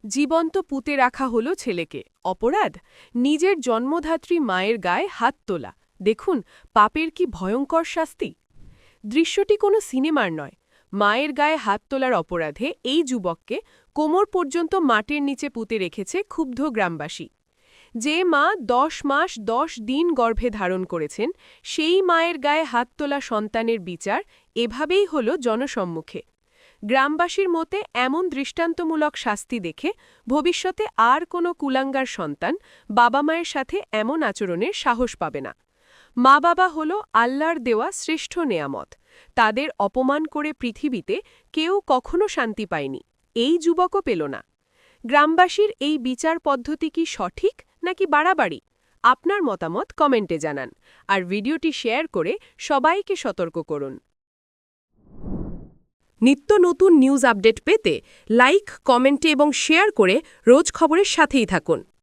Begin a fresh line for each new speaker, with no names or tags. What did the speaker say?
জীবন্ত পুঁতে রাখা হলো ছেলেকে। অপরাধ? নিজের জন্মধাত্রী মায়ের গায়ে হাত তোলা। দেখুন, পাপের কি ভয়ঙ্কর শাস্তি। দৃশ্যটি কোনো সিনেমার নয়। মায়ের গায়ে হাত তোলার অপরাধে এই যুবককে কোমর পর্যন্ত মাটির নিচে পুঁতে রেখেছে ক্ষুব্ধ গ্রামবাসী। যে মা ১০ মাস ১০ দিন গর্ভে ধারণ করেছেন, সেই মায়ের গায়ে হাত তোলা সন্তানের বিচার এভাবেই হল জনসম্মুখে। গ্রামবাসীর মতে এমন দৃষ্টান্তমূলক শাস্তি দেখে ভবিষ্যতে আর কোনো কুলাঙ্গার সন্তান বাবা মায়ের সাথে এমন আচরণের সাহস পাবে না। মা বাবা হল আল্লাহর দেওয়া শ্রেষ্ঠ নেয়ামত। তাদের অপমান করে পৃথিবীতে কেউ কখনো শান্তি পায়নি, এই যুবকও পেল না। গ্রামবাসীর এই বিচার পদ্ধতি কি সঠিক নাকি বাড়াবাড়ি? আপনার মতামত কমেন্টে জানান, আর ভিডিওটি শেয়ার করে সবাইকে সতর্ক করুন। নিত্য নতুন নিউজ আপডেট পেতে লাইক, কমেন্টে এবং শেয়ার করে রোজ খবরের সাথেই থাকুন।